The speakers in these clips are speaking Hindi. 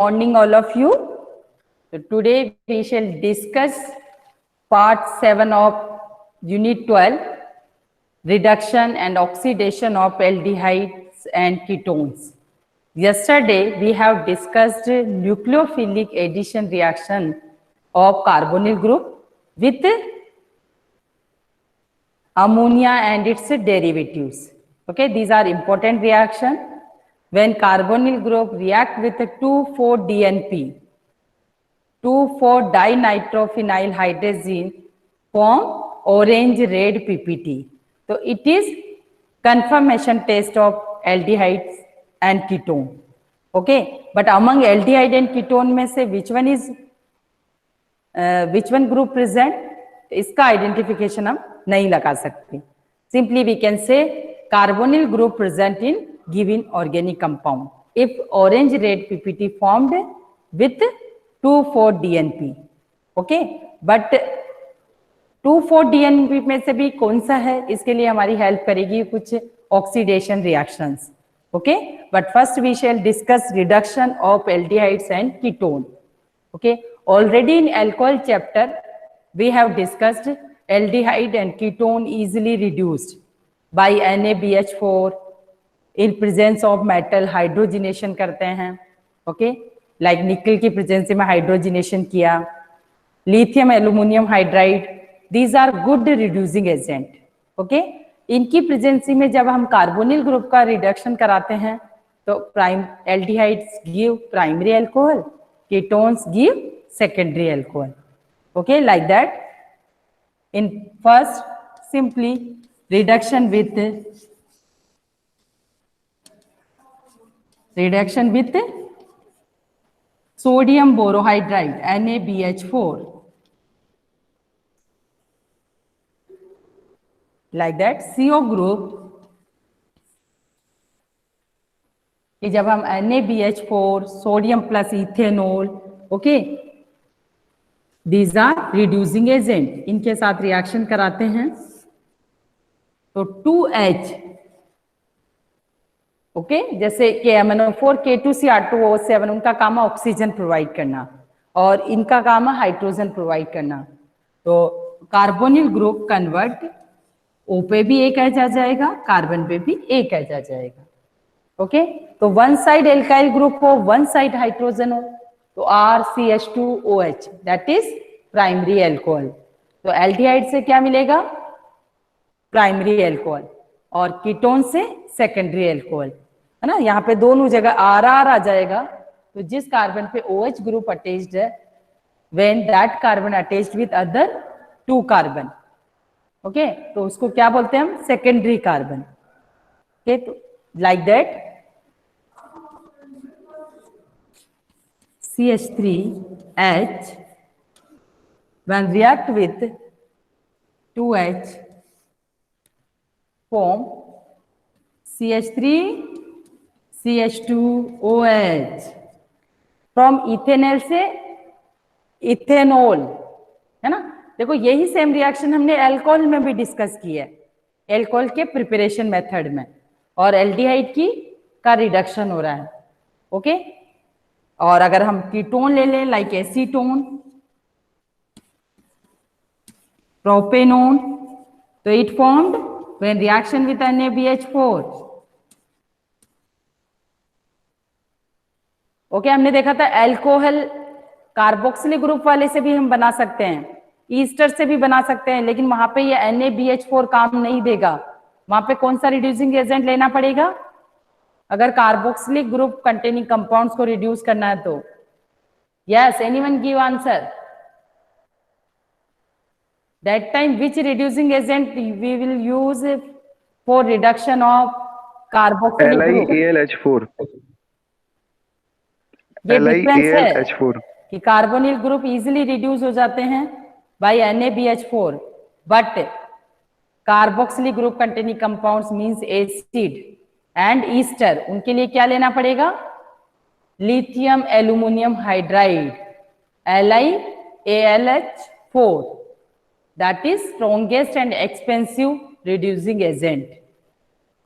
Morning all of you. So today we shall discuss part 7 of unit 12, reduction and oxidation of aldehydes and ketones. Yesterday we have discussed nucleophilic addition reaction of carbonyl group with ammonia and its derivatives. Okay, these are important reactions. When carbonyl group react with 2,4-DNP, 2,4-dinitrophenyl hydrazine form orange red PPT. So it is confirmation test of aldehydes and ketone. Okay, but among aldehyde and ketone में से which one group present? इसका identification हम नहीं लगा सकते. Simply we can say carbonyl group present in given organic compound if orange red PPT formed with 2,4-DNP. Okay, but 2,4-DNP में से भी कौन सा है, इसके लिए हमारी हेल्प करेगी कुछ oxidation reactions. Okay, but first we shall discuss reduction of aldehydes and ketone. Okay, already in alcohol chapter we have discussed aldehyde and ketone easily reduced by NaBH4 in presence of metal hydrogenation करते हैं. Okay, like निकल की प्रेजेंस में हाइड्रोजनेशन किया, lithium aluminium hydride, these are good reducing agent. Okay, इनकी प्रेजेंसी में जब हम कार्बोनिल ग्रुप का रिडक्शन कराते हैं तो prime aldehydes give primary alcohol, ketones give secondary alcohol. Okay, like that. In first, simply reduction with sodium borohydride NaBH4, like that. CO group कि जब हम NaBH4 sodium plus ethanol, okay, these are reducing agent, इनके साथ रिएक्शन कराते हैं तो 2H, ओके, जैसे KMnO4 K2Cr2O7 उनका काम है ऑक्सीजन प्रोवाइड करना और इनका काम है हाइड्रोजन प्रोवाइड करना. तो कार्बोनिल ग्रुप कन्वर्ट O पे भी एक एच आ जाएगा, कार्बन पे भी एक एच आ जाएगा. ओके, तो वन साइड एल्काइल ग्रुप हो, वन साइड हाइड्रोजन हो, तो RCH2OH that is primary alcohol. तो एल्डिहाइड से क्या मिलेगा? प्राइमरी एल्कोहल, और कीटोन से सेकेंडरी एल्कोहल, है ना. यहाँ पे दोनों जगह RR आ जाएगा. तो जिस कार्बन पे OH ग्रुप अटैच्ड है, when that carbon attached with other 2 carbon, okay, तो उसको क्या बोलते हैं हम? Secondary carbon. ओके, तो like that CH3H when react with 2H form CH3 CH2OH. From ethanol से इथेनॉल, है ना. देखो यही सेम रिएक्शन हमने अल्कोहल में भी डिस्कस की है, अल्कोहल के प्रिपरेशन मेथड में, और एल्डिहाइड की का रिडक्शन हो रहा है. ओके, और अगर हम कीटोन ले लें लाइक एसीटोन, प्रोपेनोन, तो it formed when reaction with NaBH4. Okay, हमने देखा था अल्कोहल कार्बोक्सिल ग्रुप वाले से भी हम बना सकते हैं, ईस्टर से भी बना सकते हैं, लेकिन वहां पे ये NaBH4 काम नहीं देगा. वहां पे कौन सा रिड्यूसिंग एजेंट लेना पड़ेगा अगर कार्बोक्सिलिक ग्रुप कंटेनिंग कंपाउंड्स को रिड्यूस करना है तो? Yes, anyone give answer? That time which reducing agent we will use for reduction of carboxylic group? LiAlH4. ये डिफरेंस है कि कार्बोनिल ग्रुप इजीली रिड्यूस हो जाते हैं by NaBH4, but carboxylic group containing compounds means acid and ester, उनके लिए क्या लेना पड़ेगा? Lithium aluminium hydride LiAlH4, that is strongest and expensive reducing agent.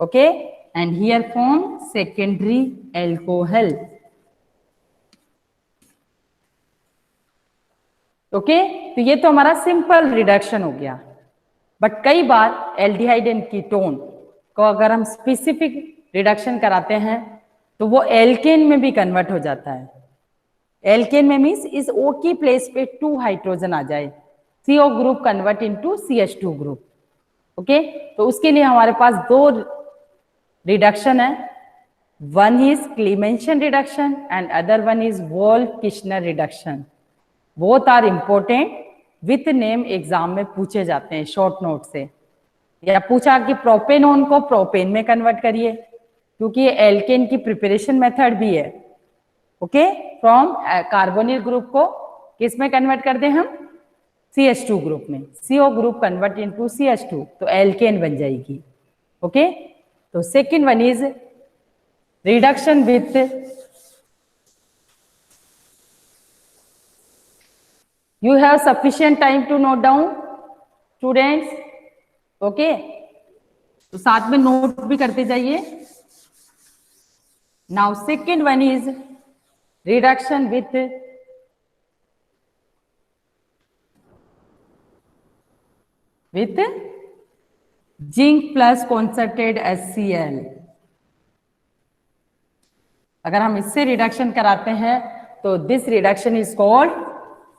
Okay, and here form secondary alcohol. Okay, तो ये तो हमारा सिंपल रिडक्शन हो गया। बट कई बार एल्डिहाइड एंड कीटोन को अगर हम स्पेसिफिक रिडक्शन कराते हैं तो वो एल्केन में भी कन्वर्ट हो जाता है। एल्केन में मीन्स इस O की प्लेस पे 2 हाइड्रोजन आ जाए, CO group convert into CH2 group. Okay, तो उसके लिए हमारे पास 2 रिडक्शन है, one is Clemmensen reduction and other one is Wolff Kishner reduction. Both are important, with name exam में पूछे जाते हैं शॉर्ट नोट से, या पूछा कि प्रोपेनोन को प्रोपेन में कन्वर्ट करिए, क्योंकि ये एल्केन की प्रिपरेशन मेथड भी है। ओके, फ्रॉम कार्बोनिल ग्रुप को किस में कन्वर्ट कर दें हम, CH2 ग्रुप में, CO group convert into CH2 तो एल्केन बन जाएगी। ओके, तो second one is reduction with you have sufficient time to note down students, okay, तो साथ में नोट भी करते जाइए। now second one is reduction with zinc plus concentrated HCl। अगर हम इससे रिडक्शन कराते हैं तो this reduction is called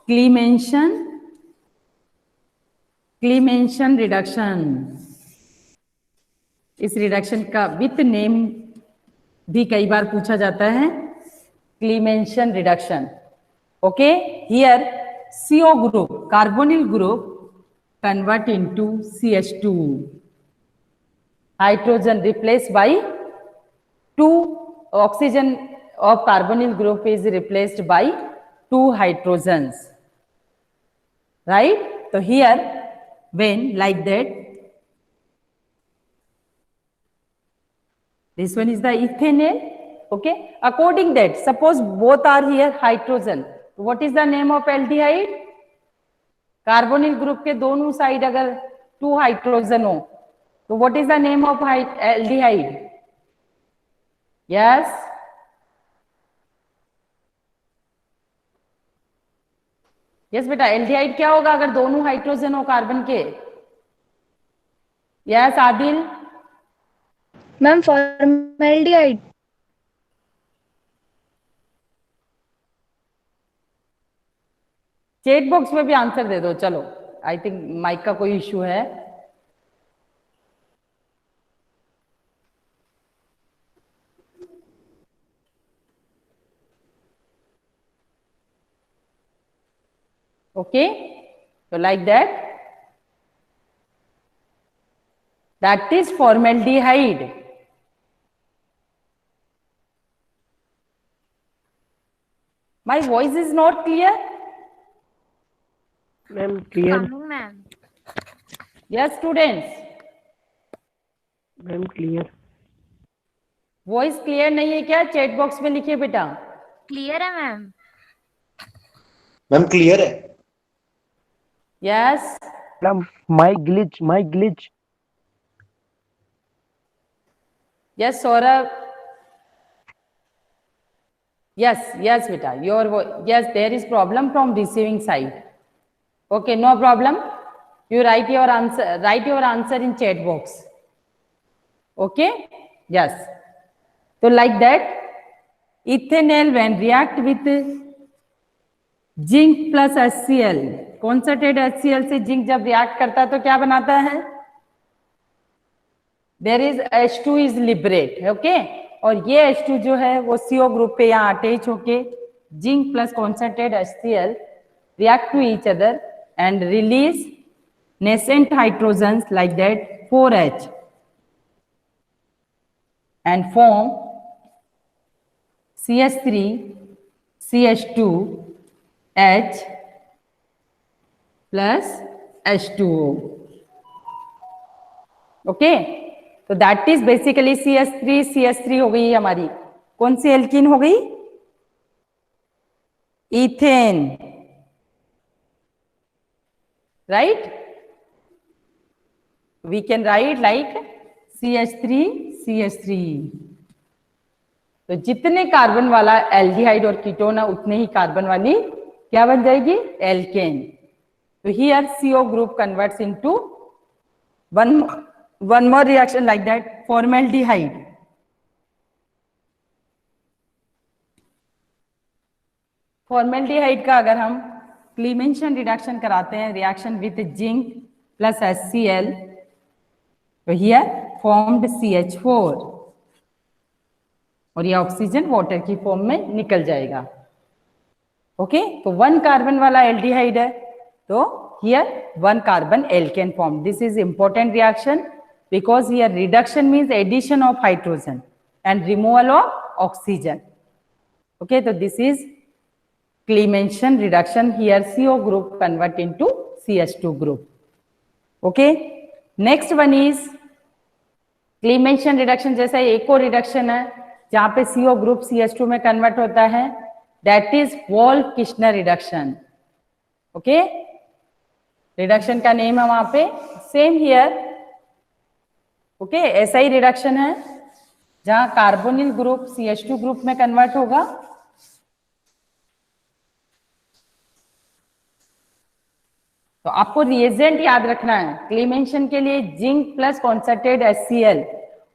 क्लीमेंशन reduction. इस रिडक्शन का विथ नेम भी कई बार पूछा जाता है, क्लीमेंशन reduction. Okay, here CO group, carbonyl group convert into CH2, hydrogen replace by 2 oxygen of carbonyl group is replaced by 2 hydrogens, right? So here when like that, this one is the ethanol. Okay, according that, suppose both are here hydrogen, what is the name of aldehyde? Carbonyl group के दोनों साइड अगर 2 हाइड्रोजन हो तो what is the name of aldehyde? Yes, yes बेटा, एल्डिहाइड क्या होगा अगर दोनों हाइड्रोजन हो कार्बन के? Yes Adil, ma'am formaldehyde. Chat box में भी आंसर दे दो। चलो, आई थिंक माइक का कोई इश्यू है। Okay, so like that is formaldehyde. My voice is not clear? Ma'am, clear. Ma'am Yes students, Ma'am, clear. Voice clear नहीं है क्या? चैट बॉक्स में लिखिए बेटा। क्लियर है मैम। मैम क्लियर है। Yes, Ma'am, my glitch. Yes Saurabh, yes beta, yes, there is problem from receiving side. Okay, no problem, you write your answer in chat box. Okay, yes, so like that ethanol when react with zinc plus HCl, concentrate HCl से जिंक जब रिएक्ट करता है तो क्या बनाता है? There is H2 is liberate. Okay, और ये H2 जो है वो CO ग्रुप पे यहाँ अटैच होके zinc plus concentrate HCl react to each other and release nascent hydrogens like that 4H and form CH3 CH2 H plus H2O. Okay, तो दैट इज बेसिकली CH3 हो गई हमारी। कौन सी एल्कीन हो गई? Ethane, right? We can write like CH3 तो जितने कार्बन वाला एल्डिहाइड और कीटोन है उतने ही कार्बन वाली क्या बन जाएगी? Alkene. So here CO group converts into one more reaction like that, formaldehyde. Formaldehyde का अगर हम क्लीमेंशन रिडक्शन कराते हैं, reaction with zinc plus HCl, तो हियर फॉर्म्ड CH4 और ये ऑक्सीजन वाटर की फॉर्म में निकल जाएगा। ओके, तो 1 कार्बन वाला एल्डिहाइड है, तो here 1 carbon alkane form. This is important reaction because here reduction means addition of hydrogen and removal of oxygen. Okay, तो this is Clemention reduction. Here CO group convert into CH2 group. Okay. Next one is Clemention reduction. जैसा एक और रिडक्शन है जहां पे CO group CH2 में कन्वर्ट होता है, that is Wolff-Kishner reduction. Okay. Reduction का नेम है वहां पे सेम हियर। ओके, ऐसा ही रिडक्शन है जहां कार्बोनिल ग्रुप CH2 ग्रुप में कन्वर्ट होगा। तो आपको रिएजेंट याद रखना है क्लीमेंशन के लिए, जिंक प्लस कॉन्सनट्रेट HCl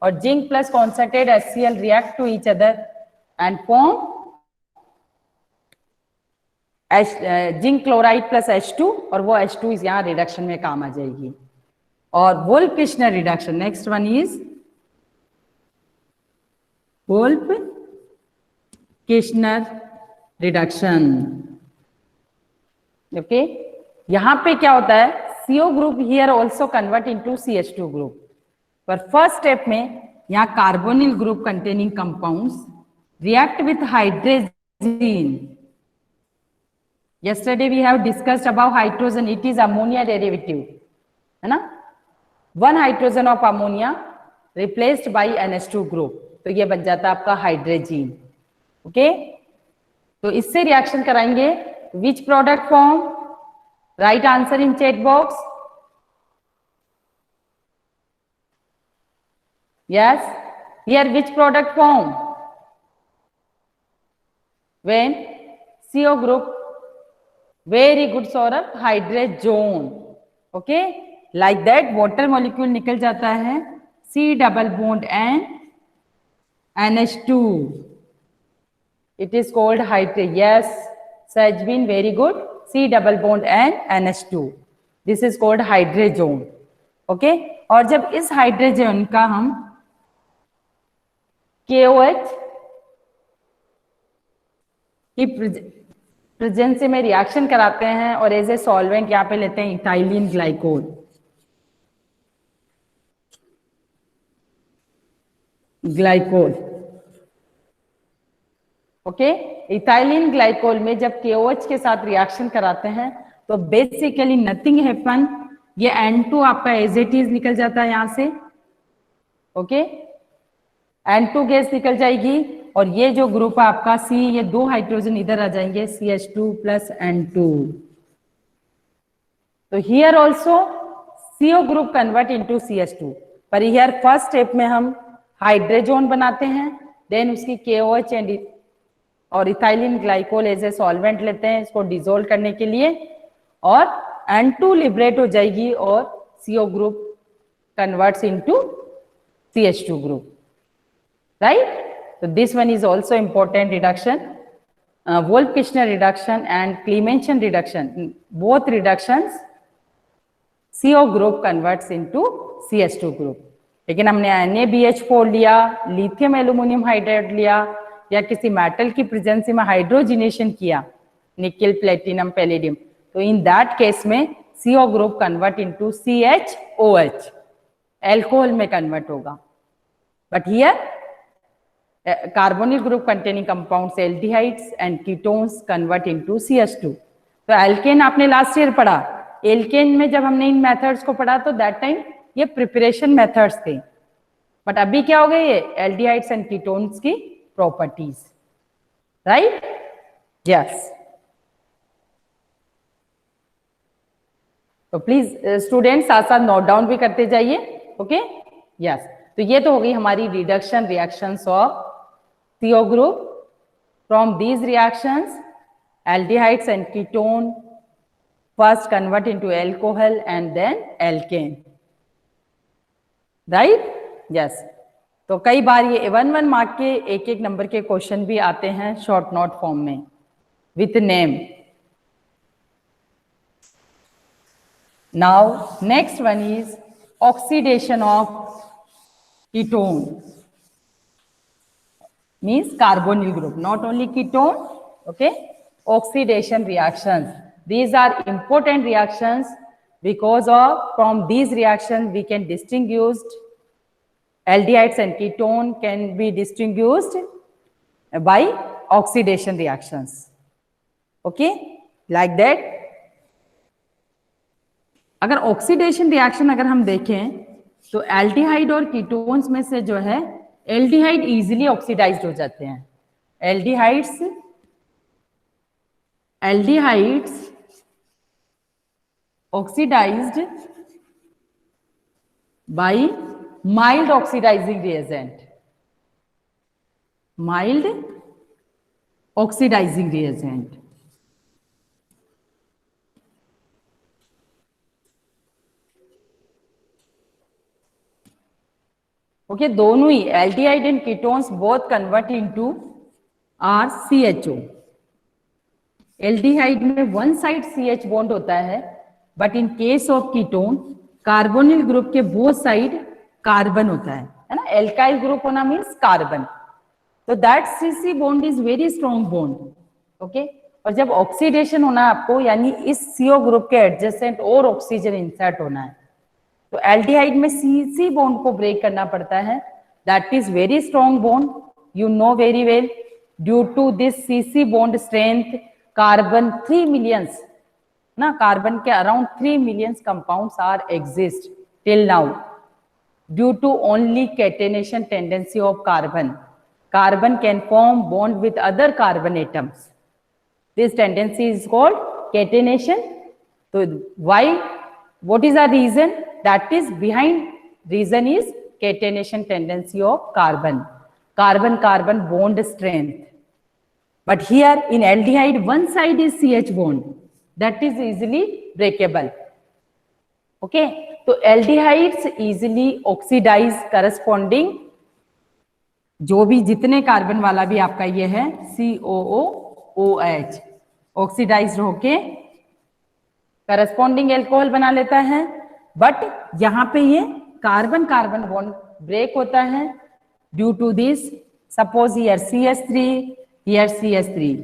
और zinc plus concentrate HCl react to each other and form zinc chloride plus H2 और वो H2 इस यहाँ रिडक्शन में काम आ जाएगी। और Wolff-Kishner reduction, next one is Wolff Kishner reduction. Okay, यहां पे क्या होता है, CO group here also convert into CH2 group, पर फर्स्ट स्टेप में यहाँ carbonyl group containing compounds react with hydrogen. yesterday we have discussed about hydrogen, it is ammonia derivative, है ना, 1 hydrogen of ammonia replaced by NH2 group, तो ये बन जाता है आपका हाइड्रोजीन। ओके, तो इससे रिएक्शन कराएंगे, which product form, right answer in chat box. yes, here which product form when CO group, very good Saurabh, hydrazone। okay, like that water molecule निकल जाता है, C double bond and NH2, it is called hydrazone। yes, Sajbin, very good, C double bond and NH2, this is called hydrazone। okay, और जब इस हाइड्रोजन का हम KOH की प्रेजेंस में रिएक्शन कराते हैं और एज ए सॉल्वेंट यहाँ पे लेते हैं ethylene glycol. Okay, ethylene glycol में जब KOH के साथ रिएक्शन कराते हैं तो बेसिकली नथिंग हैपन, ये N2 आपका एज इट इज निकल जाता है यहां से। ओके, N2 गैस निकल जाएगी और ये जो ग्रुप है आपका C, ये 2 हाइड्रोजन इधर आ जाएंगे, CH2 प्लस N2। तो here also CO group convert into CH2, पर हियर फर्स्ट स्टेप में हम हाइड्रोजन बनाते हैं, देन उसकी KOH एंड और ethylene glycol as a solvent लेते हैं इसको डिसोल्व करने के लिए, और N2 लिबरेट हो जाएगी और CO group converts into CH2 group, right? So this one is also important reduction, Wolff-Kishner reduction and Clemention reduction, both reductions CO group converts into CH2 group। लेकिन हमने NaBH4 लिया, लिथियम एल्यूमिनियम हाइड्राइड लिया, या किसी मेटल की प्रेजेंस में हाइड्रोजिनेशन किया, निकल, प्लेटिनम, पैलेडियम, तो इन दैट केस में CO group convert into CHOH, alcohol में कन्वर्ट होगा। But here carbonyl group containing compounds aldehydes and ketones convert into CH2। तो एल्केन आपने लास्ट ईयर पढ़ा, एल्केन में जब हमने इन मेथड्स को पढ़ा तो दैट टाइम ये प्रिपरेशन मेथड्स थे, बट अभी क्या हो गए, ये एल्डिहाइड्स एंड कीटोन्स की प्रॉपर्टीज, राइट? यस, तो प्लीज स्टूडेंट साथ साथ नोट डाउन भी करते जाइए। ओके, यस, तो ये तो हो गई हमारी reduction reactions of CO group। From these reactions, aldehydes and ketone first convert into alcohol and then alkane, right? Yes. तो कई बार ये 1 मार्क के एक एक नंबर के क्वेश्चन भी आते हैं शॉर्ट नोट फॉर्म में with name. Now next one is oxidation of ketone, means carbonyl group, not only ketone. Okay, oxidation reactions, these are important reactions because of from these reactions we can distinguish aldehydes and ketone can be distinguished by oxidation reactions. Okay, like that. अगर ऑक्सीडेशन रिएक्शन अगर हम देखें तो एल्डिहाइड और कीटोन्स में से जो है एल्डिहाइड इजीली ऑक्सीडाइज्ड हो जाते हैं. Aldehydes oxidized by mild oxidising reagent. Mild oxidising reagent. Okay, दोनों ही aldehyde and ketones both convert into RCHO. Aldehyde में वन साइड CH बॉन्ड होता है, but in case of ketone carbonyl group के बोथ साइड कार्बन होता है ना. एल्काइल ग्रुप होना मीन्स कार्बन. तो that CC bond is very strong bond. Okay, और जब ऑक्सीडेशन होना है आपको, यानी इस CO ग्रुप के एडजेसेंट और ऑक्सीजन इंसर्ट होना है, तो एल्डिहाइड में CC बॉन्ड को ब्रेक करना पड़ता है. That is very strong bond, you know very well. Due to this CC bond strength carbon 3 millions ना, कार्बन के around 3 millions compounds are exist till now. Due to only catenation tendency of carbon can form bond with other carbon atoms. This tendency is called catenation. तो why, what is the reason? That is behind reason is catenation tendency of carbon bond strength. But here in aldehyde one side is CH bond, that is easily breakable. Okay, तो aldehydes easily oxidize corresponding, जो भी जितने कार्बन वाला भी आपका ये है COOH ऑक्सीडाइज होके करस्पॉन्डिंग एल्कोहल बना लेता है. बट यहां पे ये कार्बन कार्बन बॉन्ड ब्रेक होता है due to this. Suppose here CH3, here CH3.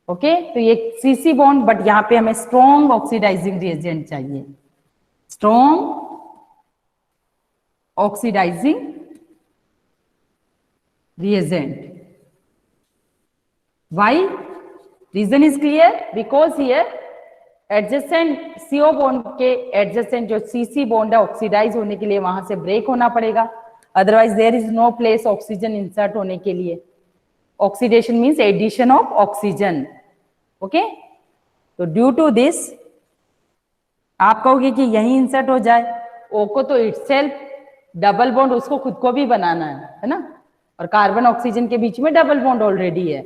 Okay, तो ये CC बॉन्ड, बट यहां पे हमें स्ट्रॉन्ग ऑक्सीडाइजिंग रिएजेंट चाहिए. Strong oxidising reagent. Why? Reason is clear. Because here adjacent CO bond के एडजेसेंट जो CC बॉन्ड है ऑक्सीडाइज होने के लिए वहां से ब्रेक होना पड़ेगा, otherwise there is no place oxygen insert होने के लिए. Oxidation means addition of oxygen. Okay, तो ड्यू टू दिस आप कहोगे कि यही इंसर्ट हो जाए. O को तो इटसेल्फ डबल बॉन्ड उसको खुद को भी बनाना है ना, और कार्बन ऑक्सीजन के बीच में डबल बॉन्ड ऑलरेडी है.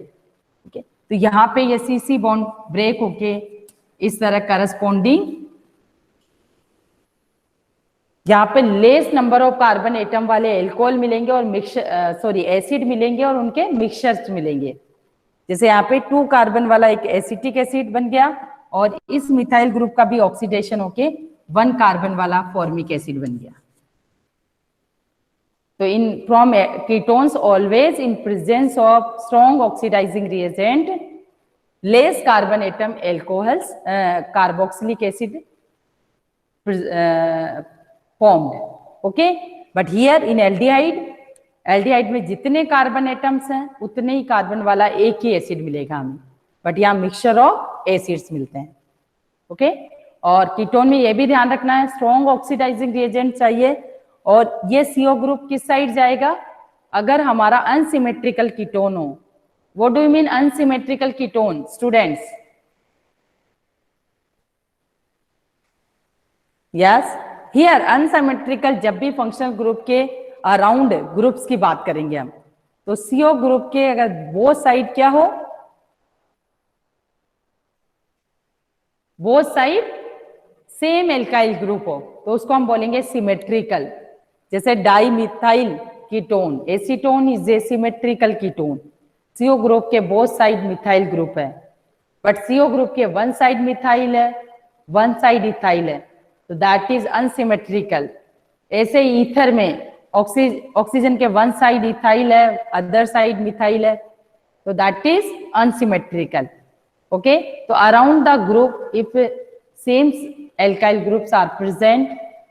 ओके, तो यहाँ पे ये CC बॉन्ड ब्रेक होके इस तरह करस्पॉन्डिंग यहाँ पे less number of carbon atom वाले एल्कोहल मिलेंगे और एसिड मिलेंगे और उनके मिक्सचर्स मिलेंगे. जैसे यहाँ पे 2 कार्बन वाला एक एसिटिक एसिड बन गया और इस मिथाइल ग्रुप का भी ऑक्सीडेशन होके 1 कार्बन वाला फॉर्मिक एसिड बन गया. तो in from ketones always in presence of strong oxidising reagent, less carbon atom alcohols, carboxylic acid formed. Okay, but here in aldehyde में जितने कार्बन एटम्स हैं उतने ही कार्बन वाला एक ही एसिड मिलेगा हमें, बट यहाँ मिक्सचर ऑफ एसिड्स मिलते हैं. ओके, और कीटोन में ये भी ध्यान रखना है स्ट्रॉन्ग ऑक्सीडाइजिंग रिएजेंट चाहिए. और ये CO ग्रुप किस साइड जाएगा? अगर हमारा अनसिमेट्रिकल कीटोन हो. What do you mean unsymmetrical ketone, students? Yes, here unsymmetrical जब भी फंक्शनल ग्रुप के अराउंड ग्रुप्स की बात करेंगे हम, तो CO ग्रुप के अगर वो साइड क्या हो, both side same alkyl group हो तो उसको हम बोलेंगे सिमेट्रिकल। जैसे dimethyl ketone, acetone is a symmetrical ketone. CO group के बोथ साइड मिथाइल ग्रुप है, बट CO ग्रुप के वन साइड मिथाइल है, वन साइड इथाइल है, तो दैट इज अनसिमेट्रिकल। ऐसे ईथर में ऑक्सीजन के वन साइड इथाइल है, अदर साइड मिथाइल है, तो दैट इज अनसिमेट्रिकल। ओके, तो around the group if same alkyl groups are present,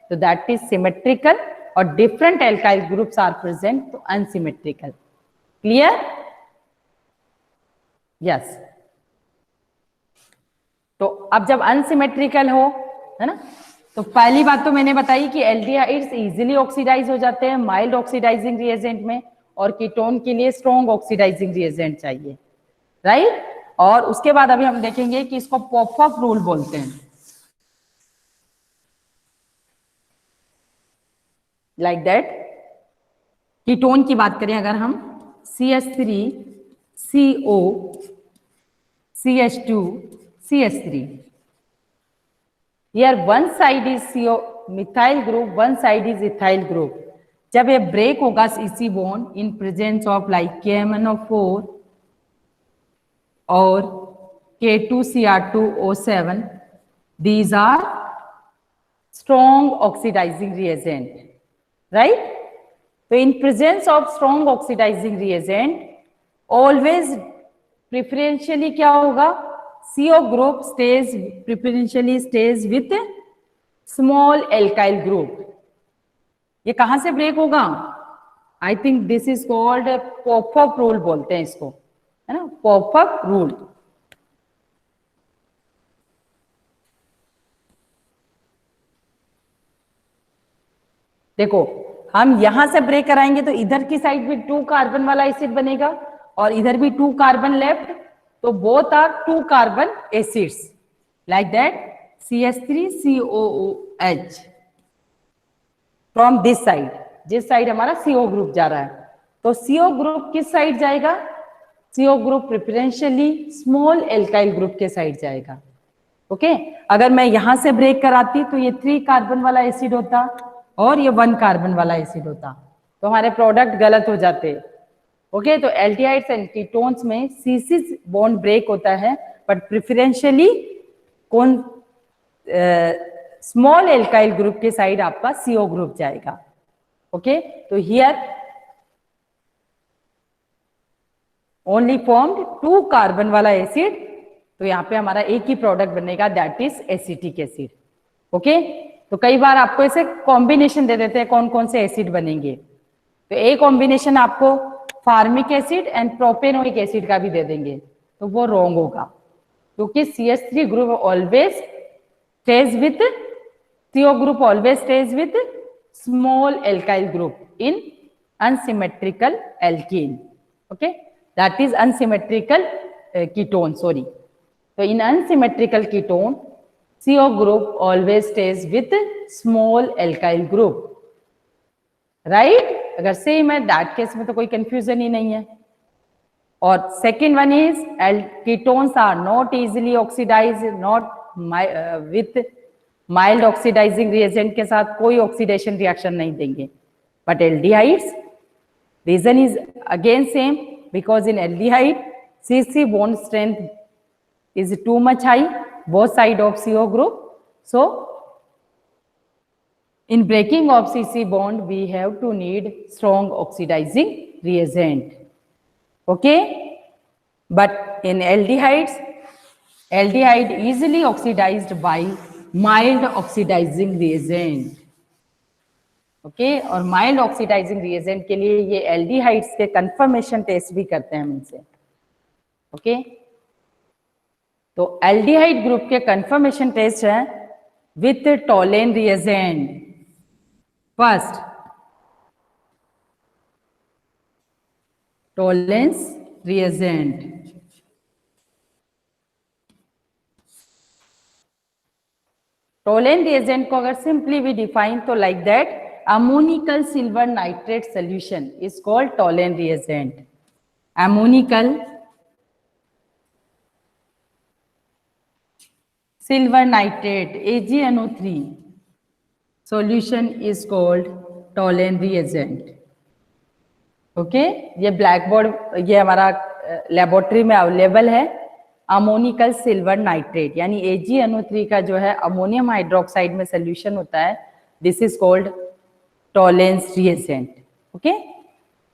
so that is symmetrical, or different alkyl groups are present, तो unsymmetrical. Clear? Yes. तो अब जब unsymmetrical हो, है ना, तो पहली बात तो मैंने बताई कि एल्डिहाइड्स इजीली ऑक्सीडाइज हो जाते हैं माइल्ड ऑक्सीडाइजिंग रिएजेंट में, और कीटोन के लिए स्ट्रॉन्ग ऑक्सीडाइजिंग रिएजेंट चाहिए, राइट? और उसके बाद अभी हम देखेंगे कि इसको पॉपअप रूल बोलते हैं। लाइक दैट, कीटोन की बात करें अगर हम, CH3 CO CH2 CH3, here one side is CO methyl group, one side is ethyl group। जब ये ब्रेक होगा CC bond in presence of like KMnO4 और K2Cr2O7, these are strong oxidizing reagent, right? So in presence of strong oxidizing reagent, always preferentially क्या होगा, CO group preferentially stays with small alkyl group। ये कहां से ब्रेक होगा? I think this is called popup rule बोलते हैं इसको, है ना, पॉपअप रूल। देखो, हम यहां से ब्रेक कराएंगे तो इधर की साइड भी 2 कार्बन वाला एसिड बनेगा और इधर भी 2 कार्बन लेफ्ट, तो both are 2 carbon acids, like that CH3COOH from this side. जिस साइड हमारा CO ग्रुप जा रहा है, तो CO ग्रुप किस साइड जाएगा? CO group preferentially small alkyl group के साइड जाएगा। ओके, अगर मैं यहां से ब्रेक कराती तो ये 3 कार्बन वाला एसिड होता और ये 1 कार्बन वाला एसिड होता, तो हमारे प्रोडक्ट गलत हो जाते। ओके, तो एल्डिहाइड्स एंड कीटोन्स में CC बॉन्ड ब्रेक होता है, बट प्रेफरेंशियली कौन स्मॉल एल्काइल ग्रुप के साइड आपका CO ग्रुप जाएगा। ओके, तो हियर ओनली फॉर्म्ड 2 कार्बन वाला एसिड, तो यहाँ पे हमारा एक ही प्रोडक्ट बनेगा, that is acetic acid. Okay, तो कई बार आपको ऐसे कॉम्बिनेशन दे देते हैं कौन कौन से एसिड बनेंगे, तो एक कॉम्बिनेशन आपको formic acid and propanoic acid का भी दे देंगे, तो वो रॉन्ग होगा, क्योंकि CH3 group always stays with, CO group always stays with small alkyl group in unsymmetrical alkene. Okay, that is unsymmetrical ketone, sorry. तो in unsymmetrical ketone CO group always stays with small alkyl group, right? अगर सेम है दैट केस में तो कोई कंफ्यूजन ही नहीं है। और second one is ketones are not easily oxidise, not with mild oxidising reagent के साथ कोई ऑक्सीडेशन रिएक्शन नहीं देंगे, but aldehydes, reason is again same, because in aldehyde CC bond strength is too much high both side of CO group, so in breaking of CC bond we have to need strong oxidizing reagent. Okay, but in aldehydes, aldehyde easily oxidized by mild oxidizing reagent. Okay, और mild oxidizing reagent के लिए ये aldehydes के confirmation test भी करते हैं हम इनसे। ओके, तो एल्डिहाइड ग्रुप के कंफर्मेशन टेस्ट है with Tollen reagent. First, Tollens reagent, Tollen reagent को अगर सिंपली भी डिफाइन तो like that, ammoniacal silver nitrate solution is called Tollen reagent. Ammoniacal silver nitrate AgNO3 solution is called Tollens reagent. Okay ये ब्लैक बोर्ड ये हमारा लेबोरेटरी में अवेलेबल है। अमोनिकल सिल्वर नाइट्रेट यानी AgNO3 का जो है अमोनियम हाइड्रोक्साइड में सोल्यूशन होता है, this is called Tollens reagent. Okay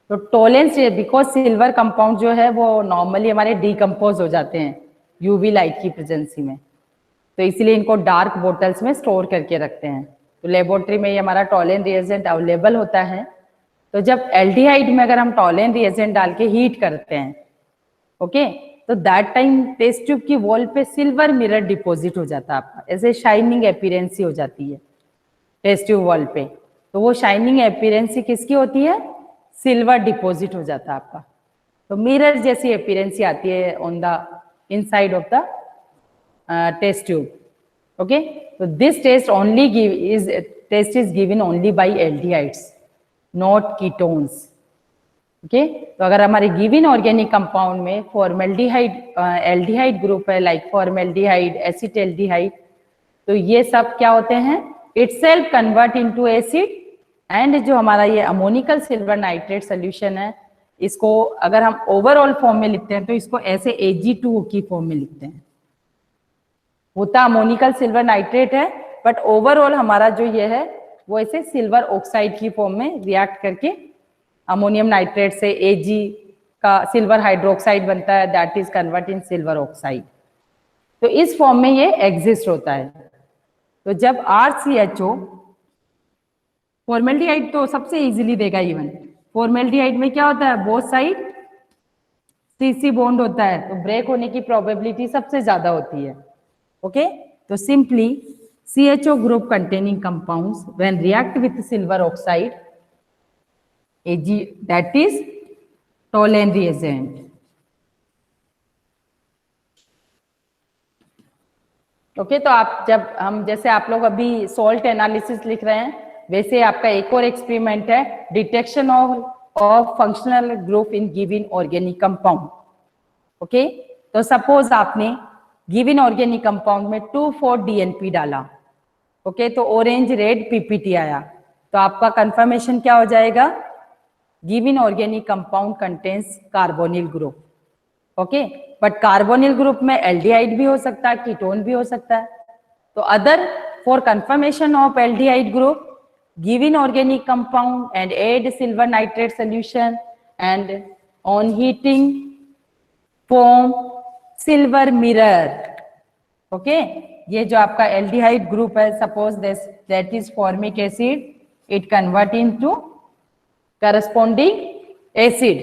तो टॉलेंस बिकॉज सिल्वर कंपाउंड जो है वो नॉर्मली हमारे डिकम्पोज हो जाते हैं यूवी लाइट की प्रेजेंसी में, तो इसलिए इनको डार्क बोटल्स में स्टोर करके रखते हैं। तो लेबोरेटरी में ये हमारा टॉलेंस रिएजेंट अवेलेबल होता है। तो जब एल्डिहाइड में अगर हम टॉलेंस रिएजेंट डाल के हीट करते हैं, ओके तो दैट टाइम टेस्ट ट्यूब की वॉल पे सिल्वर मिरर डिपॉजिट हो जाता है आपका, ऐसे शाइनिंग अपीयरेंस हो जाती है टेस्ट ट्यूब वॉल पे। तो वो शाइनिंग अपीयरेंस किसकी होती है? सिल्वर डिपॉजिट हो जाता है आपका। तो मिरर जैसी अपीयरेंस आती है on the inside of the test tube. Okay तो this test is given only by aldehydes, not ketones. Okay तो अगर हमारे गिवन ऑर्गेनिक कंपाउंड में फॉर्मेल्डिहाइड एल्डिहाइड ग्रुप है लाइक फॉर्मेल्डिहाइड एसिटाल्डिहाइड, तो ये सब क्या होते हैं? Itself convert into acid, and जो हमारा ये अमोनिकल सिल्वर नाइट्रेट सोल्यूशन है इसको अगर हम ओवरऑल फॉर्म में लिखते हैं तो इसको ऐसे Ag2O की फॉर्म में लिखते हैं। होता अमोनिकल सिल्वर नाइट्रेट है बट ओवरऑल हमारा जो ये है वो ऐसे सिल्वर ऑक्साइड की फॉर्म में रिएक्ट करके अमोनियम नाइट्रेट से Ag का सिल्वर हाइड्रोक्साइड बनता है, that is convert in silver oxide. तो इस फॉर्म में ये एग्जिस्ट होता है। तो जब RCHO फॉर्मेल्डिहाइड तो सबसे इजीली देगा, इवन फॉर्मेल्डिहाइड में क्या होता है? बोथ साइड CC बॉन्ड होता है, तो ब्रेक होने की प्रोबेबिलिटी सबसे ज्यादा होती है। ओके तो simply CHO group containing compounds when react with silver oxide Ag, that is Tollens reagent. Okay तो आप जब हम जैसे आप लोग अभी सॉल्ट एनालिसिस लिख रहे हैं वैसे आपका एक और एक्सपेरिमेंट है detection of functional group in given organic compound. Okay तो सपोज आपने गिवन ऑर्गेनिक कंपाउंड में 2,4-DNP डाला, ओके तो ऑरेंज रेड PPT आया, तो आपका कंफर्मेशन क्या हो जाएगा? Given organic compound contains carbonyl group. Okay but carbonyl group में एल्डिहाइड भी हो सकता है, कीटोन भी हो सकता है। तो other for confirmation of aldehyde group given organic compound and add silver nitrate solution and on heating form silver mirror. Okay ये जो आपका एल्डिहाइड ग्रुप है suppose that is formic acid, it convert into corresponding acid,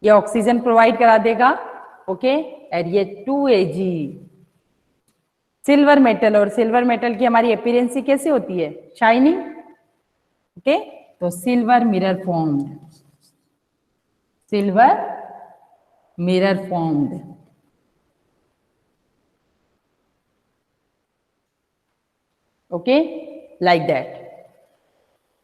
ये ऑक्सीजन प्रोवाइड करा देगा। ओके और ये 2Ag सिल्वर मेटल, और सिल्वर मेटल की हमारी अपीयरेंस कैसी होती है? शाइनिंग। ओके तो silver mirror formed, silver mirror formed. Okay like that.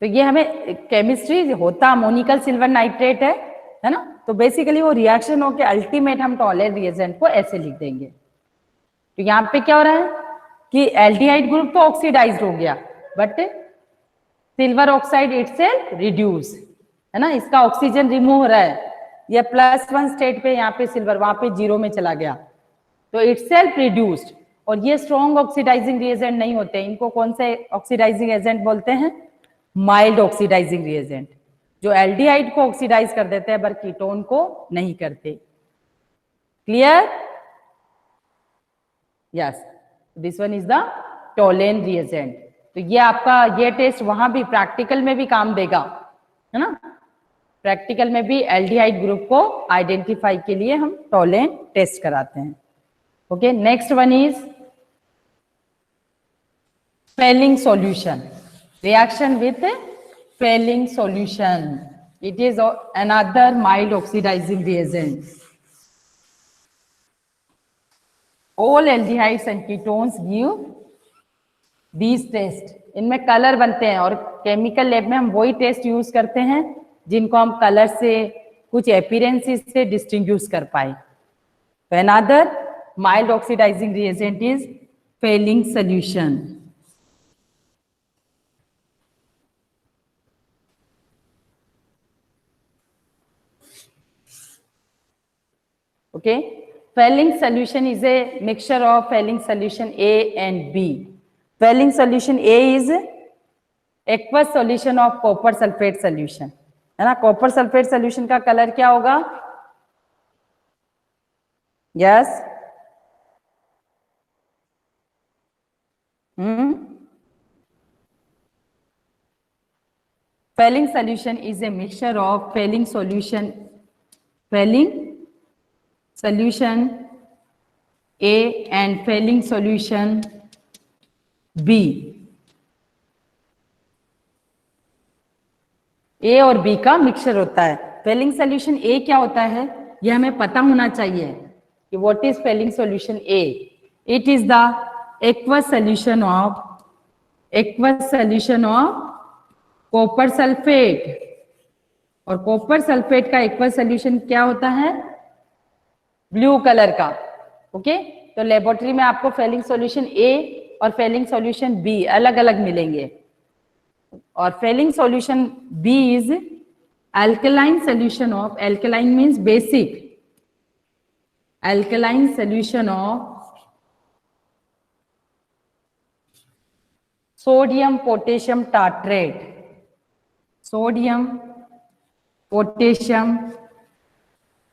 तो ये हमें केमिस्ट्री होता अमोनिकल सिल्वर नाइट्रेट है ना, तो बेसिकली वो रिएक्शन होके अल्टीमेट हम टॉलेंस रिएजेंट को ऐसे लिख देंगे। तो यहाँ पे क्या हो रहा है कि एल्डिहाइड ग्रुप तो ऑक्सीडाइज्ड हो गया but silver oxide itself reduce है ना, इसका ऑक्सीजन रिमूव हो रहा है, ये +1 स्टेट पे यहाँ पे सिल्वर वहां पे 0 में चला गया, तो इटसेल्फ रिड्यूस्ड। और ये स्ट्रॉन्ग ऑक्सीडाइजिंग रिएजेंट नहीं होते, इनको कौन से ऑक्सीडाइजिंग एजेंट बोलते हैं? माइल्ड ऑक्सीडाइजिंग रिएजेंट, जो एल्डिहाइड को ऑक्सीडाइज कर देते हैं पर कीटोन को नहीं करते। Clear? Yes, this one is the Tollens reagent. तो ये आपका ये टेस्ट वहां भी प्रैक्टिकल में भी काम देगा, है ना। प्रैक्टिकल में भी एल्डिहाइड ग्रुप को आइडेंटिफाई के लिए हम टॉलेंस टेस्ट कराते हैं। Okay next one is Fehling solution, reaction with failing solution. It is another mild oxidizing reagent. All aldehydes and ketones give these tests. इनमें कलर बनते हैं और केमिकल लैब में हम वही टेस्ट यूज करते हैं जिनको हम कलर से कुछ अपीयरेंसेस से डिस्टिंग्विश कर पाए। Another mild oxidizing reagent is failing solution. Okay, failing solution is a mixture of failing solution A and B. Failing solution A is aqueous solution of copper sulfate solution, है ना. कॉपर सल्फेट सॉल्यूशन का कलर क्या होगा? Yes, failing solution is a mixture of failing solution A and failing solution B. A और B का मिक्सचर होता है. फेलिंग सोल्यूशन A क्या होता है ये हमें पता होना चाहिए कि what is Fehling solution A. It is the aqueous solution of copper sulphate. और कॉपर सल्फेट का एक्वस सोल्यूशन क्या होता है? ब्लू कलर का. ओके, तो लेबोरेटरी में आपको फेलिंग सॉल्यूशन A और फेलिंग सॉल्यूशन B अलग अलग मिलेंगे. और Fehling solution B is alkaline solution of, alkaline means basic, alkaline solution of sodium potassium tartrate. Sodium potassium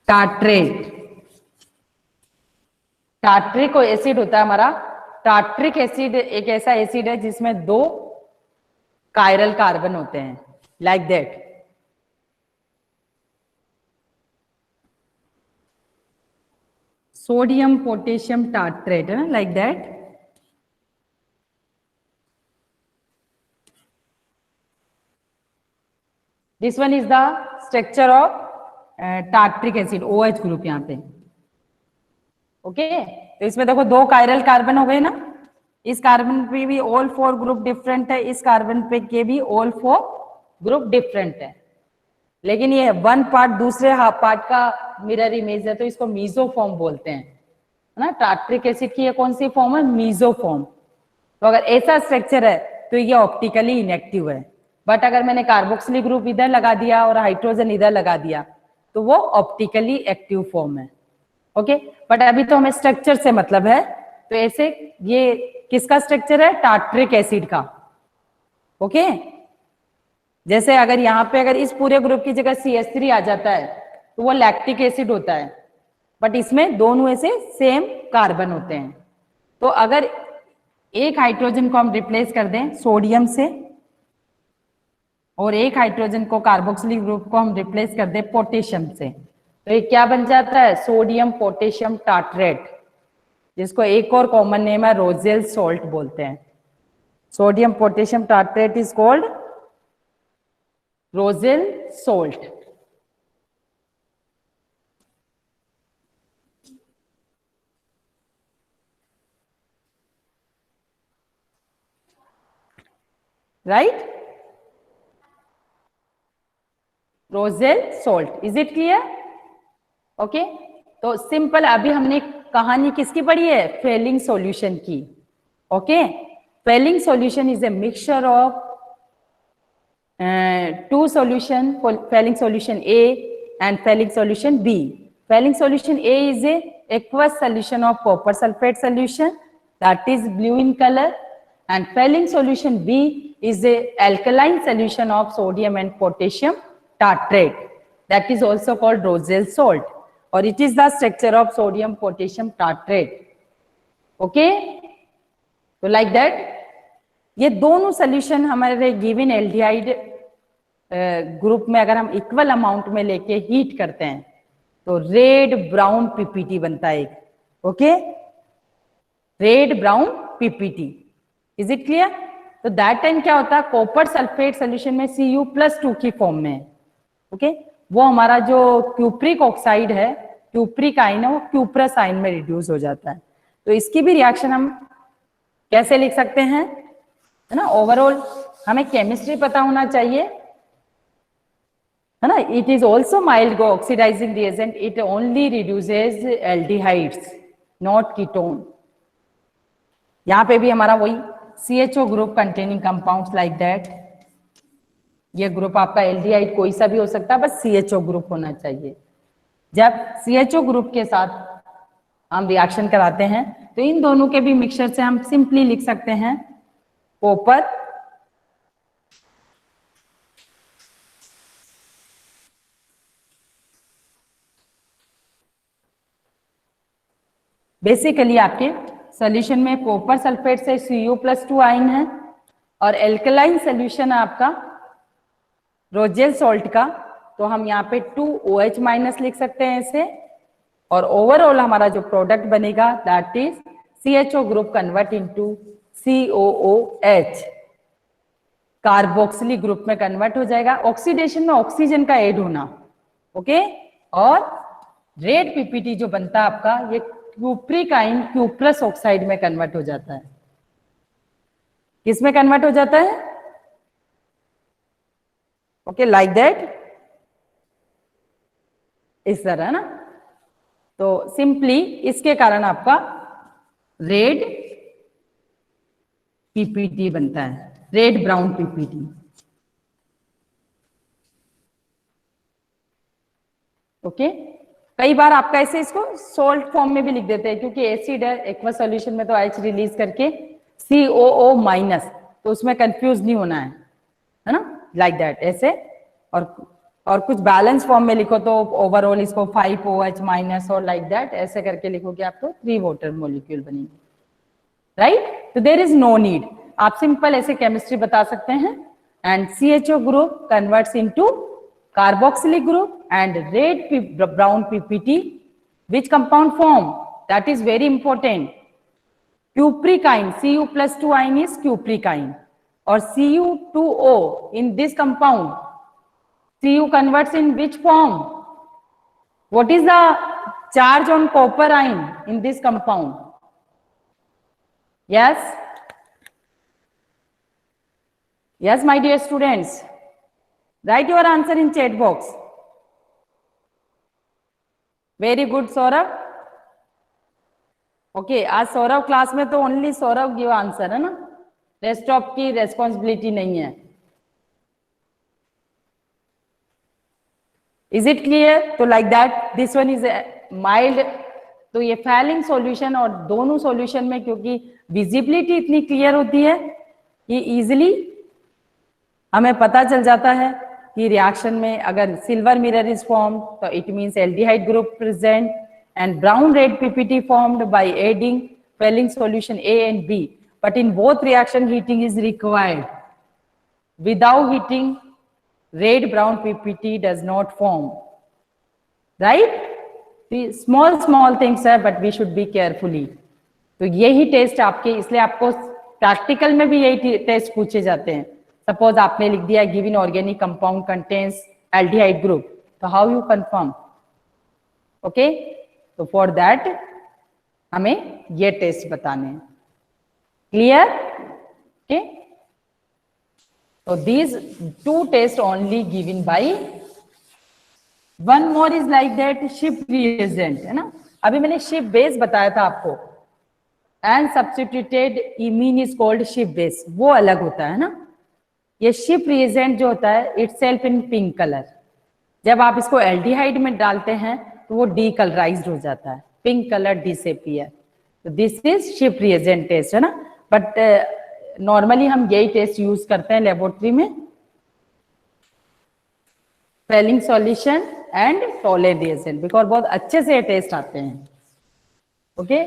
tartrate. Tartaric acid होता है हमारा. टार्ट्रिक एसिड एक ऐसा एसिड है जिसमें 2 कायरल कार्बन होते हैं, like that. Sodium potassium tartrate है ना, like that. This one is the structure of tartaric acid, OH group यहाँ पे. ओके, तो इसमें देखो 2 कायरल कार्बन हो गए ना. इस कार्बन पे भी ऑल 4 ग्रुप डिफरेंट है, इस कार्बन पे के भी ऑल 4 ग्रुप डिफरेंट है. लेकिन ये 1 पार्ट दूसरे पार्ट का मिरर इमेज है, तो इसको मीजोफॉर्म बोलते हैं, है ना. टार्ट्रिक एसिड की ये कौन सी फॉर्म है? मीजोफॉर्म. तो अगर ऐसा स्ट्रक्चर है तो ये ऑप्टिकली इनएक्टिव है. बट अगर मैंने कार्बोक्सिलिक ग्रुप इधर लगा दिया और हाइड्रोजन इधर लगा दिया तो वो ऑप्टिकली एक्टिव फॉर्म है. ओके, बट अभी तो हमें स्ट्रक्चर से मतलब है. तो ऐसे ये किसका स्ट्रक्चर है? टार्ट्रिक एसिड का. ओके, जैसे अगर यहाँ पे अगर इस पूरे ग्रुप की जगह CH3 आ जाता है तो वो लैक्टिक एसिड होता है. बट इसमें दोनों ऐसे सेम कार्बन होते हैं. तो अगर एक हाइड्रोजन को हम रिप्लेस कर दें सोडियम से और एक हाइड्रोजन को कार्बोक्सिलिक ग्रुप को हम रिप्लेस कर दें पोटेशियम से, तो ये क्या बन जाता है? सोडियम पोटेशियम टार्ट्रेट, जिसको एक और कॉमन नेम है रोजेल सॉल्ट बोलते हैं. Sodium potassium tartrate is called Rochelle salt. Right, Rochelle salt. Is it clear? Okay, तो सिंपल. अभी हमने कहानी किसकी पढ़ी है? फेलिंग सॉल्यूशन की. Okay, Fehling solution is a mixture of 2 solution, failing solution A and failing solution B. Failing solution A is a aqueous solution of copper sulfate solution, that is blue in color, and failing solution B is a alkaline solution of sodium and potassium tartrate, that is also called Roselle salt, or it is the structure of sodium potassium tartrate. Okay, तो like that ये दोनों सोल्यूशन हमारे गिवन एल्डिहाइड ग्रुप में अगर हम इक्वल अमाउंट में लेके हीट करते हैं तो रेड ब्राउन पीपीटी बनता है एक. Okay, red brown PPT. Is it clear? तो दैट टाइम क्या होता है? कॉपर सल्फेट सोल्यूशन में Cu+2 की फॉर्म में. ओके, वो हमारा जो क्यूप्रिक ऑक्साइड है, क्यूप्रिक आयन है, वो क्यूप्रस आयन में रिड्यूस हो जाता है. तो इसकी भी रिएक्शन हम कैसे लिख सकते हैं, है ना. ओवरऑल हमें केमिस्ट्री पता होना चाहिए, है ना. It is also mild oxidising reagent, it only reduces aldehydes, not ketone. यहां पे भी हमारा वही CHO group containing compounds like that. ये ग्रुप आपका एल्डिहाइड कोई सा भी हो सकता है, बस CHO ग्रुप होना चाहिए। जब CHO ग्रुप के साथ हम रिएक्शन कराते हैं तो इन दोनों के भी मिक्सचर से हम सिंपली लिख सकते हैं कॉपर बेसिकली आपके सॉल्यूशन में कॉपर सल्फेट से Cu+2 आयन है और एल्कलाइन सॉल्यूशन है आपका रोजेल सॉल्ट का, तो हम यहाँ पे 2OH माइनस लिख सकते हैं इसे, और ओवरऑल हमारा जो प्रोडक्ट बनेगा that is CHO group convert into COOH, carboxylic group में कन्वर्ट हो जाएगा। ऑक्सीडेशन में ऑक्सीजन का ऐड होना, ओके। और रेड PPT जो बनता है आपका, ये क्यूप्रिकाइन Q+ ऑक्साइड में कन्वर्ट हो जाता है। किस में कन्वर्ट हो जाता है? ओके, लाइक दैट, इस तरह ना। तो सिंपली इसके कारण आपका रेड PPT बनता है, रेड ब्राउन PPT। ओके, कई बार आपका ऐसे इसको सोल्ट फॉर्म में भी लिख देते हैं क्योंकि एसिड है, एक्वस सॉल्यूशन में तो H रिलीज करके COO माइनस, तो उसमें कंफ्यूज नहीं होना है ना, लाइक दैट ऐसे। और कुछ बैलेंस फॉर्म में लिखो तो ओवरऑल इसको 5OH माइनस और लाइक दैट ऐसे करके लिखोगे आपको 3 वाटर मॉलिक्यूल बनेंगे, राइट। तो देयर इज नो नीड, आप सिंपल ऐसे केमिस्ट्री बता सकते हैं। And CHO group converts into carboxylic group and brown PPT, which compound form? That is very important. Cuprikine, Cu+2 ion is cuprikine, or Cu2O in this compound. Cu converts in which form? What is the charge on copper ion in this compound? Yes? Yes, my dear students. Write your answer in chat box. Very good, Saurabh. Okay, आज सौरभ क्लास में तो ओनली सौरभ गिव आंसर है ना, रेस्ट ऑफ की रेस्पॉन्सिबिलिटी नहीं है। Is it clear? तो like that this one is mild. तो ये फैलिंग सॉल्यूशन और दोनों सॉल्यूशन में क्योंकि विजिबिलिटी इतनी क्लियर होती है कि इजिली हमें पता चल जाता है कि रिएक्शन में अगर सिल्वर मिरर इज फॉर्म्ड तो it means aldehyde group present, and brown red PPT formed by adding failing solution A and B, but in both reaction heating is required. Without heating, red brown PPT does not form, right? small things है, but we should be carefully. तो यही टेस्ट आपके, इसलिए आपको प्रैक्टिकल में भी यही टेस्ट पूछे जाते हैं। सपोज आपने लिख दिया given organic compound contains aldehyde group, तो हाउ यू कंफर्म? ओके, तो फॉर दैट हमें ये टेस्ट बताने हैं। क्लियर? ओके, तो these 2 test only given by. One more is like that Schiff reagent, है ना। अभी मैंने शिप बेस बताया था आपको, and substituted imine is called Schiff base, वो अलग होता है ना। ये शिप रिएजेंट जो होता है इटसेल्फ इन पिंक कलर, जब आप इसको एल्डिहाइड में डालते हैं तो वो डीकलराइज्ड हो जाता है, पिंक कलर डिसअपियर। तो this is Schiff reagent test, है ना। बट नॉर्मली हम यही टेस्ट यूज करते हैं लेबोरेटरी में, falling solution and toilet reagent, because बहुत अच्छे से ये टेस्ट आते हैं। Okay,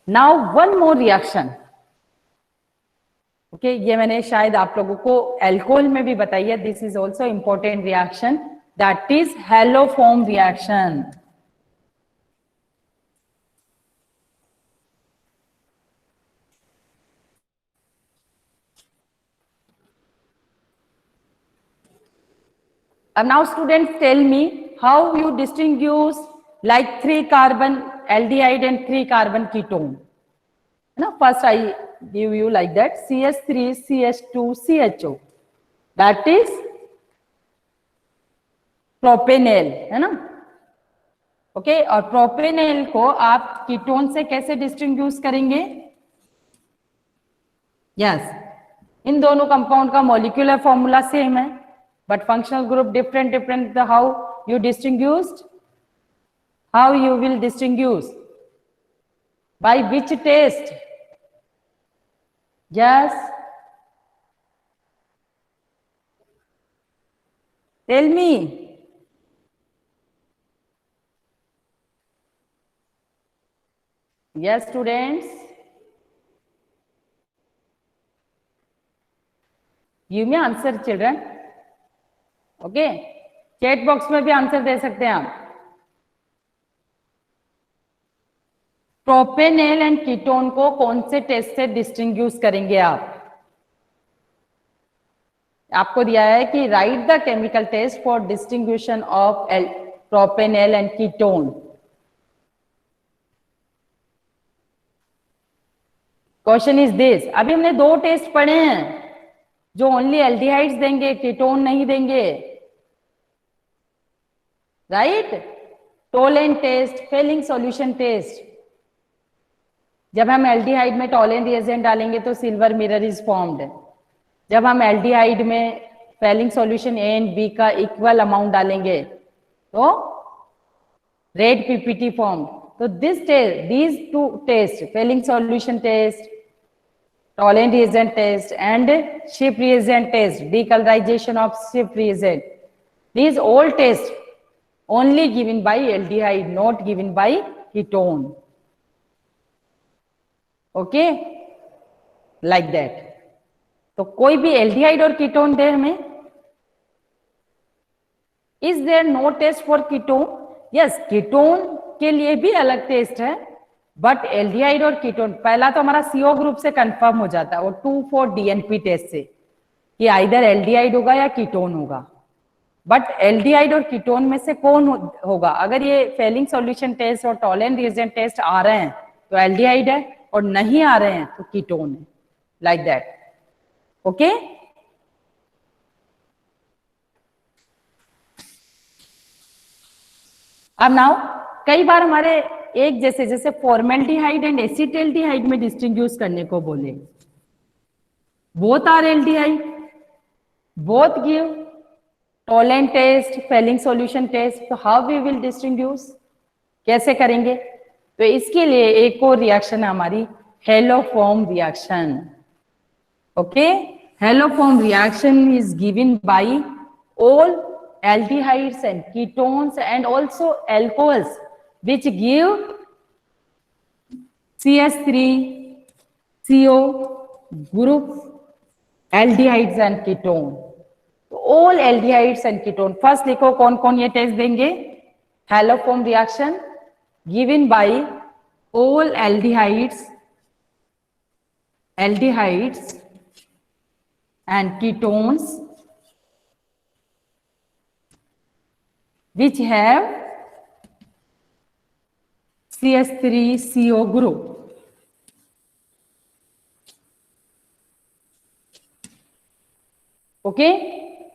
now one more reaction. Okay, ये मैंने शायद आप लोगों को अल्कोहल में भी बताई है। This is also important reaction, that is haloform reaction. Now students tell me how you distinguish like 3 carbon aldehyde and 3 carbon ketone. Now first I give you like that CH3 CH2 CHO, that is propanol, है ना। ओके, और प्रोपेनॉल को आप कीटोन से कैसे डिस्टिंग्विश करेंगे? यस, इन दोनों कंपाउंड का मॉलिक्यूलर फॉर्मूला सेम है, but functional group different. How you distinguished? How you will distinguish? By which test? Yes, tell me. Yes, students. Give me answer, children. Okay. Chat box में भी आंसर दे सकते हैं आप. प्रोपेनॉल एंड कीटोन को कौन से टेस्ट से डिस्टिंग्विश करेंगे आप? आपको दिया है कि write the chemical test for distinction of propanol and ketone. Question is this. अभी हमने दो टेस्ट पढ़े हैं जो ओनली एल्डिहाइड्स देंगे, कीटोन नहीं देंगे, right? Tollen test, Fehling solution test. जब हम एल्डिहाइड में टोलेन रिएजेंट डालेंगे तो सिल्वर मिरर इज फॉर्म्ड. जब हम एल्डिहाइड में Fehling solution A and B का इक्वल अमाउंट डालेंगे तो रेड पीपीटी फॉर्म्ड. तो these two tests, failing solution test, Tollens reagent test and Schiff reagent test, decolorization of Schiff reagent, these all tests only given by aldehyde, not given by ketone. Okay, like that. तो कोई भी एल्डिहाइड और कीटोन दे हमें. Is there no test for ketone? Yes, ketone के लिए भी अलग टेस्ट है, बट एल्डिहाइड और कीटोन पहला तो हमारा सीओ ग्रुप से कंफर्म हो जाता है वो 2,4-DNP टेस्ट से कि आइदर एल्डिहाइड होगा या कीटोन होगा. बट एल्डिहाइड और कीटोन में से कौन होगा? अगर ये फेलिंग सॉल्यूशन टेस्ट और टोलेन रिएजेंट टेस्ट आ रहे हैं तो एल्डिहाइड है, और नहीं आ रहे हैं तो कीटोन है. Like that. ओके, अब नाउ कई बार हमारे एक जैसे फॉर्मेल्डिहाइड एंड एसिटाल्डिहाइड में डिस्टिंग्विश करने को बोले. Both are aldehyde, both give Tollen test, Fehling solution test. तो हाउ वी विल डिस्टिंग्विश? कैसे करेंगे? तो इसके लिए एक और रिएक्शन है हमारी, haloform reaction. Okay, haloform reaction is given by all aldehydes and ketones and also alcohols which give CH3CO group aldehydes and ketone. तो all aldehydes and ketone. First लिखो कौन कौन ये टेस्ट देंगे. Haloform reaction given by all aldehydes and ketones which have CH3CO group. Okay,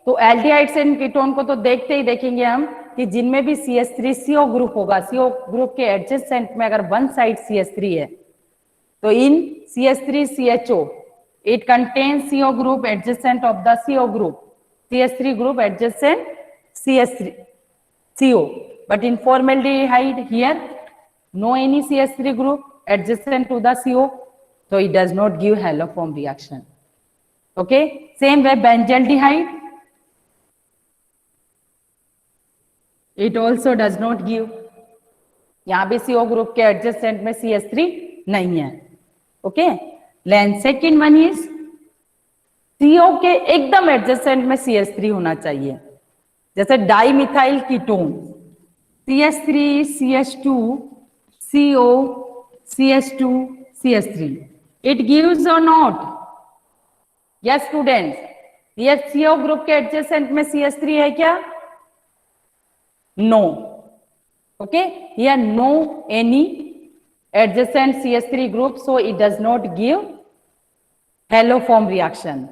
तो एल्डिहाइड्स एंड कीटोन को तो देखते ही देखेंगे हम कि जिनमें भी CH3CO ग्रुप होगा, CO ग्रुप के एडजेसेंट में अगर वन साइड CH3 है तो इन CH3CHO it contains CO group adjacent of the CO group, CH3 group adjacent CH3CO, but in formaldehyde here no any CH3 group adjacent to the CO, so it does not give haloform reaction. Okay, same way benzaldehyde, it also does not give. यहाँ भी CO ग्रुप के एडजेसेंट में CH3 नहीं है. Okay, lane second one is CO के एकदम एडजेसेंट में CH3 होना चाहिए. जैसे dimethyl ketone CH3 CH2 CO CH2 CH3, it gives or not? Yes students, ये CO ग्रुप के एडजेसेंट में CH3 है क्या? No. Okay, here no any adjacent CH3 group, so it does not give haloform reaction.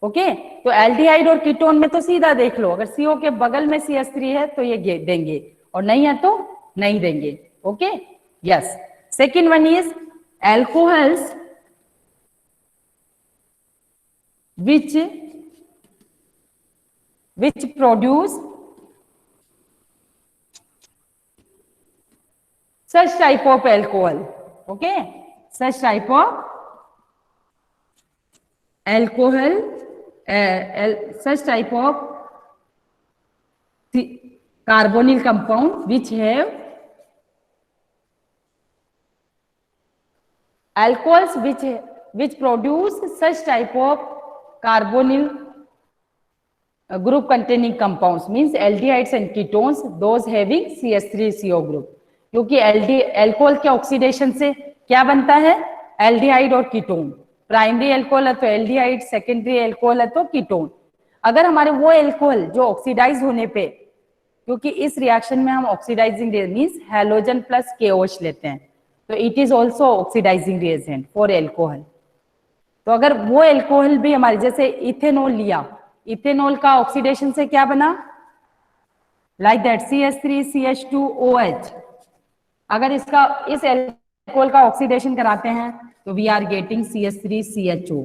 Okay, तो एल्डिहाइड और कीटोन में तो सीधा देख लो, अगर CO के बगल में CH3 है तो ये देंगे और नहीं है तो नहीं देंगे। Okay, yes. Second one is alcohols which produce such type of alcohol. Okay, such type of alcohol, such type of carbonyl compound which have alcohols which produce such type of carbonyl group containing compounds means aldehydes and ketones those having CH3CO group. क्योंकि अल्कोहल के ऑक्सीडेशन से क्या बनता है? एल्डिहाइड और कीटोन। प्राइमरी अल्कोहल है तो एल्डिहाइड, सेकेंडरी अल्कोहल है तो कीटोन। अगर हमारे वो अल्कोहल जो ऑक्सीडाइज होने पे, क्योंकि इस रिएक्शन में हम oxidising means halogen plus KOH लेते हैं, तो it is also oxidising reagent for alcohol. तो अगर वो अल्कोहल भी हमारे, जैसे इथेनॉल लिया, इथेनॉल का ऑक्सीडेशन से क्या बना? Like that CH3CH2OH। अगर इस अल्कोहल का ऑक्सीडेशन कराते हैं तो we are getting CH3CHO।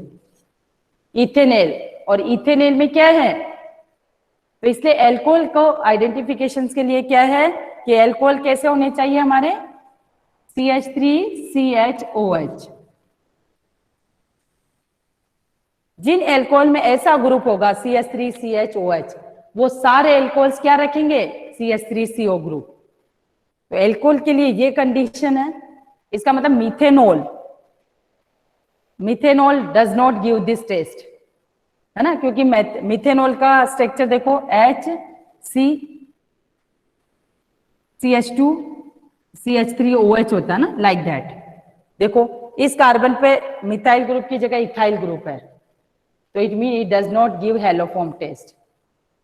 Ethanol, और इथेनॉल में क्या है? तो इसलिए अल्कोहल को आइडेंटिफिकेशन के लिए क्या है कि अल्कोहल कैसे होने चाहिए हमारे? CH3CHOH। जिन अल्कोहल में ऐसा ग्रुप होगा CH3CHOH, वो सारे अल्कोहल्स क्या रखेंगे? CH3CO group. तो अल्कोहल के लिए ये कंडीशन है। इसका मतलब methanol does not give this test, है ना, क्योंकि मिथेनॉल का स्ट्रक्चर देखो HCCH2CH3OH होता है ना, लाइक दैट। देखो इस कार्बन पे मिथाइल ग्रुप की जगह इथाइल ग्रुप है, तो it mean it does not give haloform test,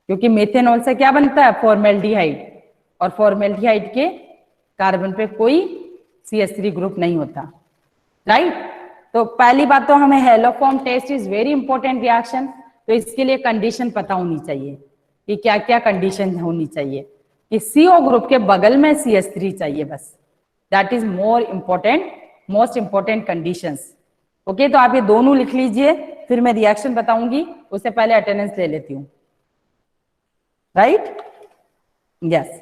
क्योंकि मेथेनॉल से क्या बनता है? फॉर्मेल्डिहाइड, और फॉर्मेल्डिहाइड के कार्बन पे कोई CH3 ग्रुप नहीं होता, राइट। तो पहली बात तो हमें haloform test is very important reaction. तो इसके लिए कंडीशन पता होनी चाहिए कि क्या क्या कंडीशन होनी चाहिए कि CO ग्रुप के बगल में CH3 चाहिए, बस। That is most important conditions. Okay, तो आप ये दोनों लिख लीजिए, फिर मैं रिएक्शन बताऊंगी, उससे पहले अटेंडेंस ले लेती हूँ, राइट। यस।